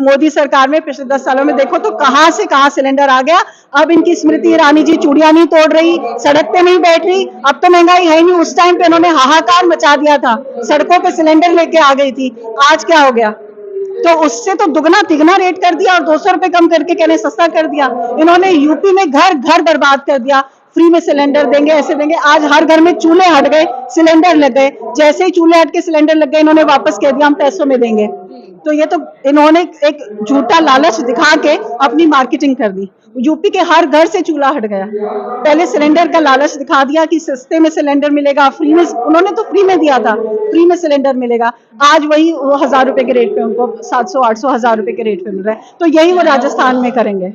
मोदी सरकार में पिछले 10 सालों में देखो तो कहां से कहां सिलेंडर आ गया। अब इनकी स्मृति ईरानी जी चूड़ियां नहीं तोड़ रही, सड़क पे नहीं बैठ रही। अब तो महंगाई है नहीं, उस टाइम पे इन्होंने हाहाकार मचा दिया था, सड़कों पे सिलेंडर लेके आ गई थी। आज क्या हो गया? तो उससे तो दुगना तिगना रेट कर दिया और 200 रुपए कम करके कहने सस्ता कर दिया। इन्होंने यूपी में घर घर बर्बाद कर दिया, फ्री में सिलेंडर देंगे, ऐसे देंगे। आज हर घर में चूल्हे हट गए, सिलेंडर लग गए। जैसे ही चूल्हे हट के सिलेंडर लग गए, इन्होंने वापस कह दिया हम पैसों में देंगे। तो ये तो इन्होंने एक झूठा लालच दिखा के अपनी मार्केटिंग कर दी। यूपी के हर घर से चूल्हा हट गया। पहले सिलेंडर का लालच दिखा दिया कि सस्ते में सिलेंडर मिलेगा, फ्री में, उन्होंने तो फ्री में दिया था, फ्री में सिलेंडर मिलेगा। आज वही 1000 रुपए के रेट पे उनको 700 800 1000 रुपए के रेट पे मिल रहा है। तो यही वो राजस्थान में करेंगे।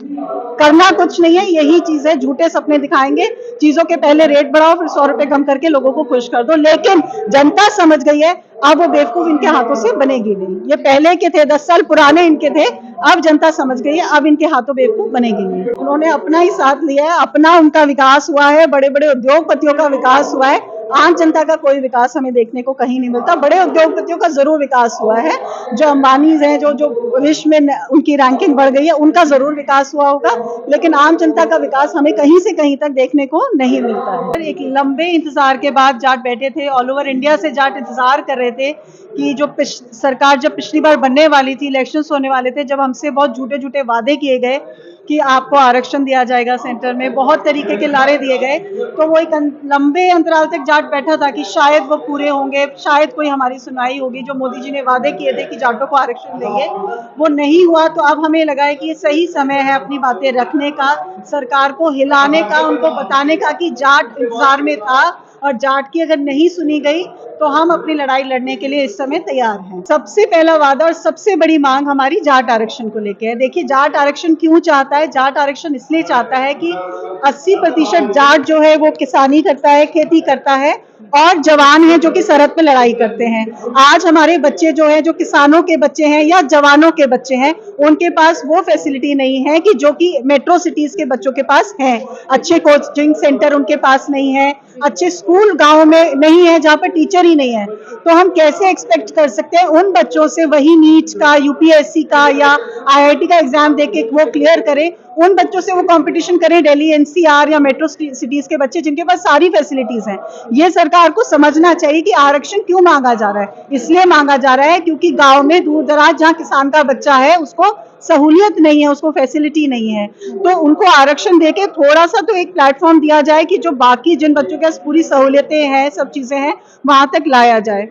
करना कुछ नहीं है, यही चीज है, झूठे सपने दिखाएंगे। चीजों के पहले रेट बढ़ाओ, फिर 100 रुपए कम करके लोगों को खुश कर दो। लेकिन जनता समझ गई है, अब वो बेवकूफ इनके हाथों से बनेगी नहीं। ये पहले के थे, 10 साल पुराने इनके थे, अब जनता समझ गई है, अब इनके हाथों बेवकूफ बनेगी नहीं। उन्होंने अपना ही साथ लिया है, अपना उनका विकास हुआ है, बड़े बड़े उद्योगपतियों का विकास हुआ है। आम जनता का कोई विकास हमें देखने को कहीं नहीं मिलता। बड़े उद्योगपतियों का जरूर विकास हुआ है, जो अंबानी हैं, जो विश्व में उनकी रैंकिंग बढ़ गई है, उनका जरूर विकास हुआ होगा। लेकिन आम जनता का विकास हमें कहीं से कहीं तक देखने को नहीं मिलता है। एक लंबे इंतजार के बाद जाट बैठे थे, ऑल ओवर इंडिया से जाट इंतजार कर रहे थे कि जो सरकार जब पिछली बार बनने वाली थी, इलेक्शंस होने वाले थे, जब हमसे बहुत झूठे झूठे वादे किए गए कि आपको आरक्षण दिया जाएगा सेंटर में, बहुत तरीके के लारे दिए गए, तो वो एक लंबे अंतराल तक जाट बैठा था कि शायद वो पूरे होंगे, शायद कोई हमारी सुनवाई होगी। जो मोदी जी ने वादे किए थे कि जाटों को आरक्षण देंगे, वो नहीं हुआ। तो अब हमें लगा है कि ये सही समय है अपनी बातें रखने का, सरकार को हिलाने का, उनको बताने का कि जाट इंतजार में था और जाट की अगर नहीं सुनी गई तो हम अपनी लड़ाई लड़ने के लिए इस समय तैयार हैं। सबसे पहला वादा और सबसे बड़ी मांग हमारी जाट आरक्षण को लेकर है। देखिए, जाट आरक्षण क्यों चाहता है? जाट आरक्षण इसलिए चाहता है कि 80% जाट जो है वो किसानी करता है, खेती करता है, और जवान हैं जो कि सरहद पे लड़ाई करते हैं। आज हमारे बच्चे जो हैं, जो किसानों के बच्चे हैं या जवानों के बच्चे हैं, उनके पास वो फैसिलिटी नहीं है कि जो कि मेट्रो सिटीज के बच्चों के पास है। अच्छे कोचिंग सेंटर उनके पास नहीं है, अच्छे स्कूल गांव में नहीं है जहां पर टीचर ही नहीं है। तो हम कैसे एक्सपेक्ट कर सकते हैं उन बच्चों से वही नीट का, यूपीएससी का या आईआईटी का एग्जाम देके वो क्लियर करें, उन बच्चों से वो कंपटीशन करें दिल्ली एनसीआर या मेट्रो सिटीज के बच्चे जिनके पास सारी फैसिलिटीज हैं। ये सरकार को समझना चाहिए कि आरक्षण क्यों मांगा जा रहा है। इसलिए मांगा जा रहा है क्योंकि गांव में दूर दराज जहां किसान का बच्चा है उसको सहूलियत नहीं है, उसको फैसिलिटी नहीं है। तो उनको आरक्षण देके थोड़ा सा तो एक प्लेटफॉर्म दिया जाए कि जो बाकी जिन बच्चों के पास पूरी सहूलियतें हैं, सब चीजें हैं, वहां तक लाया जाए।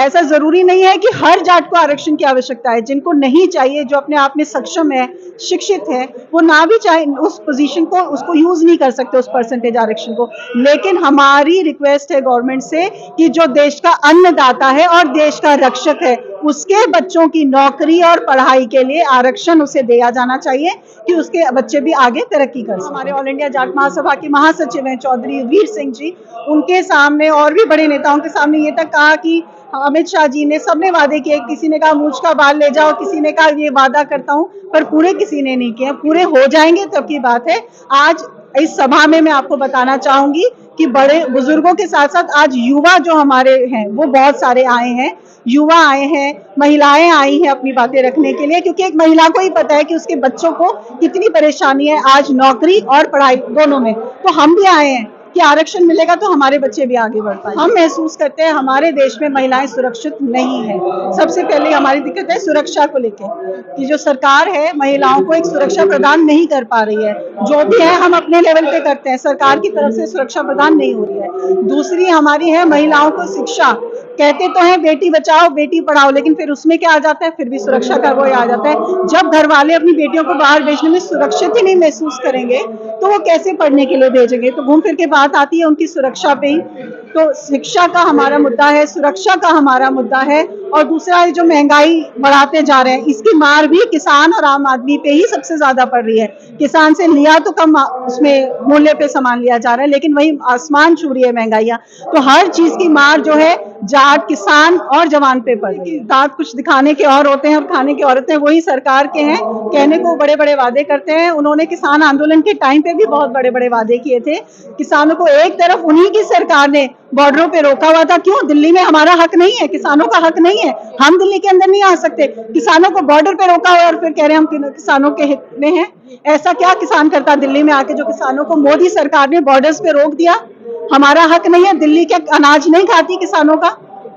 ऐसा जरूरी नहीं है कि हर जाट को आरक्षण की आवश्यकता है। जिनको नहीं चाहिए, जो अपने आप में सक्षम है, शिक्षित है, वो ना भी चाहे उस पोजीशन को, उसको यूज नहीं कर सकते उस परसेंटेज आरक्षण को। लेकिन हमारी रिक्वेस्ट है गवर्नमेंट से कि जो देश का अन्नदाता है और देश का रक्षक है, उसके बच्चों की नौकरी और पढ़ाई के लिए आरक्षण उसे दिया जाना चाहिए कि उसके बच्चे भी आगे तरक्की कर सकें। हमारे ऑल इंडिया जाट महासभा के महासचिव हैं चौधरी वीर सिंह जी, उनके सामने और भी बड़े नेताओं के सामने ये तक कहा कि अमित शाह जी ने, सबने वादे किए, किसी ने कहा मूंछ का बाल ले जाओ, किसी ने कहा ये वादा करता हूं, पर पूरे किसी ने नहीं किए। पूरे हो जाएंगे तब की बात है। आज इस सभा में मैं आपको बताना चाहूंगी कि बड़े बुजुर्गों के साथ साथ आज युवा जो हमारे हैं वो बहुत सारे आए हैं, युवा आए हैं, महिलाएं आई हैं अपनी बातें रखने के लिए, क्योंकि एक महिला को ही पता है कि उसके बच्चों को कितनी परेशानी है आज नौकरी और पढ़ाई दोनों में। तो हम भी आए हैं कि आरक्षण मिलेगा तो हमारे बच्चे भी आगे बढ़ पाए। हम महसूस करते हैं हमारे देश में महिलाएं सुरक्षित नहीं है। सबसे पहले हमारी दिक्कत है सुरक्षा को लेकर, कि जो सरकार है महिलाओं को एक सुरक्षा प्रदान नहीं कर पा रही है। जो भी है हम अपने लेवल पे करते हैं, सरकार की तरफ से सुरक्षा प्रदान नहीं हो रही है। दूसरी हमारी है महिलाओं को शिक्षा। कहते तो हैं बेटी बचाओ बेटी पढ़ाओ, लेकिन फिर उसमें क्या आ जाता है, फिर भी सुरक्षा का वो आ जाता है। जब घर वाले अपनी बेटियों को बाहर भेजने में सुरक्षित ही नहीं महसूस करेंगे तो वो कैसे पढ़ने के लिए भेजेंगे। तो घूम फिर के बात आती है उनकी सुरक्षा पे ही। तो शिक्षा का हमारा मुद्दा है, सुरक्षा का हमारा मुद्दा है, और दूसरा जो महंगाई बढ़ाते जा रहे हैं, इसकी मार भी किसान और आम आदमी पे ही सबसे ज्यादा पड़ रही है। किसान से लिया तो कम उसमें मूल्य पे सामान लिया जा रहा है, लेकिन वही आसमान छू रही है महंगाइयां। तो हर चीज की मार जो है जाट, किसान और जवान पे पड़ रही है। दांत कुछ दिखाने के और होते हैं और खाने के और होते हैं, वही सरकार के हैं। कहने को बड़े बड़े वादे करते हैं। उन्होंने किसान आंदोलन के टाइम पे भी बहुत बड़े बड़े वादे किए थे किसानों को। एक तरफ उन्हीं की सरकार ने बॉर्डरों पे रोका हुआ था। क्यों? दिल्ली में हमारा हक नहीं है, किसानों का हक नहीं है, हम दिल्ली के अंदर नहीं आ सकते। किसानों को बॉर्डर पे रोका हुआ और फिर कह रहे हैं हम किसानों के हित में हैं। ऐसा क्या किसान करता दिल्ली में आके जो किसानों को मोदी सरकार ने बॉर्डर्स पे रोक दिया? हमारा हक नहीं है? दिल्ली के अनाज नहीं खाती किसानों का?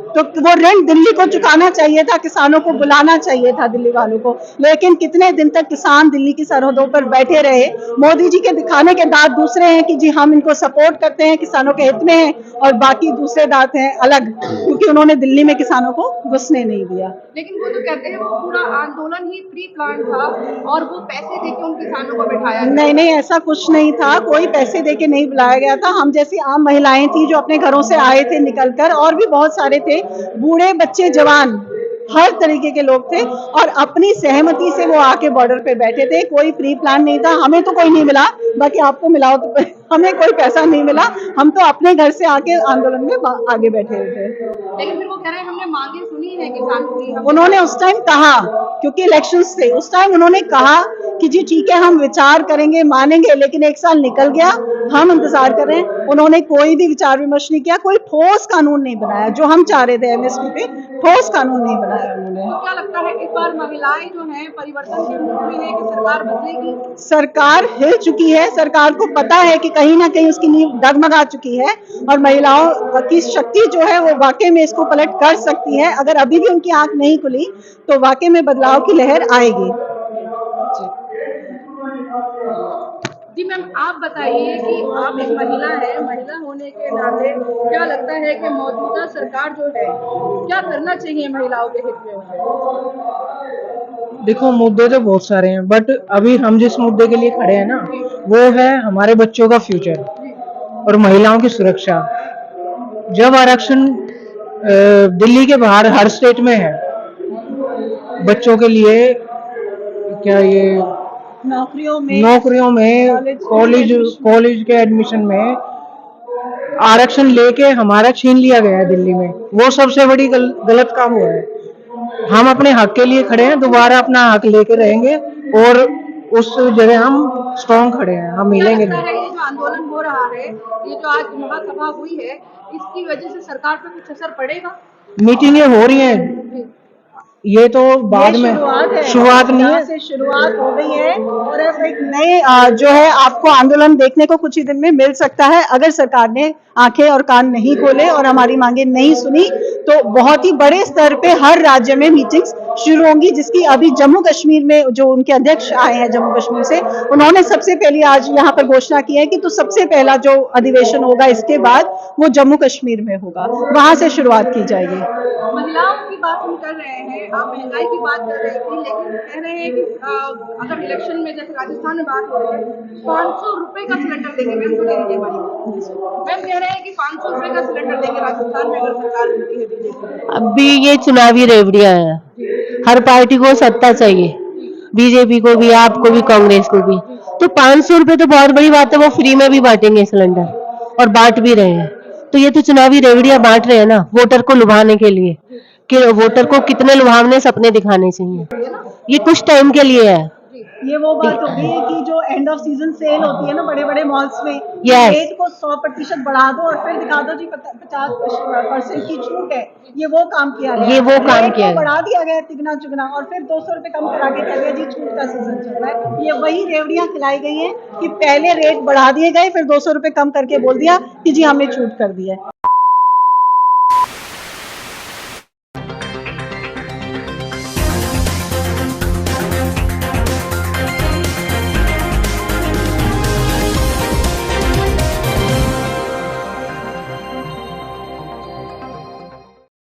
तो वो ऋण दिल्ली को चुकाना चाहिए था, किसानों को बुलाना चाहिए था दिल्ली वालों को। लेकिन कितने दिन तक किसान दिल्ली की सरहदों पर बैठे रहे। मोदी जी के दिखाने के दांत दूसरे हैं कि जी हम इनको सपोर्ट करते हैं, किसानों के हित में हैं, और बाकी दूसरे दांत हैं अलग, क्योंकि उन्होंने दिल्ली में किसानों को घुसने नहीं दिया। लेकिन वो तो कहते हैं वो पूरा आंदोलन ही प्री प्लान था और वो पैसे देके उन किसानों को बिठाया गया। नहीं नहीं, ऐसा कुछ नहीं था, कोई पैसे देके नहीं बुलाया गया था। हम जैसी आम महिलाएं थी जो अपने घरों से आए थे निकलकर, और भी बहुत सारे थे, बूढ़े बच्चे जवान हर तरीके के लोग थे, और अपनी सहमति से वो आके बॉर्डर पे बैठे थे। कोई प्री प्लान नहीं था। हमें तो कोई नहीं मिला, बाकी आपको मिला हो तो हमें कोई पैसा नहीं मिला। हम तो अपने घर से आके आंदोलन में आगे बैठे हुए थे। लेकिन फिर वो कह रहे हैं हमने मांगे सुनी है किसानों की। उन्होंने उस टाइम कहा, क्योंकि इलेक्शंस थे, उस टाइम उन्होंने कहा कि जी ठीक है हम विचार करेंगे, मानेंगे, लेकिन एक साल निकल गया, हम इंतजार कर रहे हैं। उन्होंने कोई भी विचार विमर्श नहीं किया, कोई ठोस कानून नहीं बनाया। जो हम चाह रहे थे एमएसपी पे, ठोस कानून नहीं बनाया उन्होंने। तो क्या लगता है इस बार महिलाएं जो हैं परिवर्तन के मूड में है कि सरकार बदलेगी? सरकार हिल चुकी है, सरकार को पता है कि कहीं ना कहीं उसकी नींव डगमगा चुकी है, और महिलाओं की शक्ति जो है वो वाकई में इसको पलट कर सकती है। अगर अभी भी उनकी आंख नहीं खुली तो वाकई में बदलाव की लहर आएगी। जी मैम, आप बताइए कि आप एक महिला है, महिला होने के नाते क्या लगता है कि मौजूदा सरकार जो है क्या करना चाहिए महिलाओं के हित में? देखो, मुद्दे तो बहुत सारे हैं, बट अभी हम जिस मुद्दे के लिए खड़े हैं ना, वो है हमारे बच्चों का फ्यूचर और महिलाओं की सुरक्षा। जब आरक्षण दिल्ली के बाहर हर स्टेट में है, बच्चों के लिए क्या ये नौकरियों में कॉलेज के एडमिशन में आरक्षण लेके हमारा छीन लिया गया है दिल्ली में। वो सबसे बड़ी गलत काम हुआ है। हम अपने हक के लिए खड़े हैं, दोबारा अपना हक लेके रहेंगे, और उस जगह हम स्ट्रॉन्ग खड़े हैं, हम मिलेंगे क्या लगता है नहीं। ये जो आंदोलन हो रहा है, ये जो आज महासभा हुई है, इसकी वजह से सरकार पर कुछ असर पड़ेगा? मीटिंगें हो रही हैं, ये तो बाद में शुरुआत नहीं है। से शुरुआत हो गई है, और अब एक नए जो है आपको आंदोलन देखने को कुछ ही दिन में मिल सकता है। अगर सरकार ने आंखें और कान नहीं खोले और हमारी मांगे नहीं सुनी, तो बहुत ही बड़े स्तर पे हर राज्य में मीटिंग्स शुरू होंगी, जिसकी अभी जम्मू कश्मीर में जो उनके अध्यक्ष आए हैं जम्मू कश्मीर से, उन्होंने सबसे पहले आज यहाँ पर घोषणा की है कि तो सबसे पहला जो अधिवेशन होगा इसके बाद वो जम्मू कश्मीर में होगा, वहां से शुरुआत की जाएगी। महिलाओं की बात हम कर रहे हैं, आप महंगाई की बात कर रही थी, लेकिन कह रहे हैं कि अगर इलेक्शन में जैसे राजस्थान में बात हो रही है, 500 रुपए का सिलेंडर देंगे। मैम सुन लीजिए मैम कह रहे हैं कि 500 रुपए का सिलेंडर देंगे राजस्थान में अगर सरकार मिलती है बीजेपी। अभी ये चुनावी रेवड़ियां है, हर पार्टी को सत्ता चाहिए, बीजेपी को भी, आपको भी, कांग्रेस को भी। तो 500 रुपए तो बहुत बड़ी बात है, वो फ्री में भी बांटेंगे सिलेंडर, और बांट भी रहे हैं। तो ये तो चुनावी रेवड़ियां बांट रहे हैं ना, वोटर को लुभाने के लिए, कि वोटर को कितने लुभावने सपने दिखाने चाहिए। ये कुछ टाइम के लिए है। ये वो बात होगी कि जो एंड ऑफ सीजन सेल होती है ना बड़े बड़े मॉल्स में, Yes. रेट को 100% बढ़ा दो और फिर दिखा दो जी 50% की छूट है। ये वो काम किया गया, ये वो काम रेट किया को गया। बढ़ा दिया गया तिगना चुगना, और फिर 200 रुपए कम करा के कह दिया जी छूट का सीजन चल रहा है। ये वही रेवड़ियां खिलाई गई हैं कि पहले रेट बढ़ा दिए गए, फिर 200 रुपए कम करके बोल दिया कि जी हमने छूट कर दी है।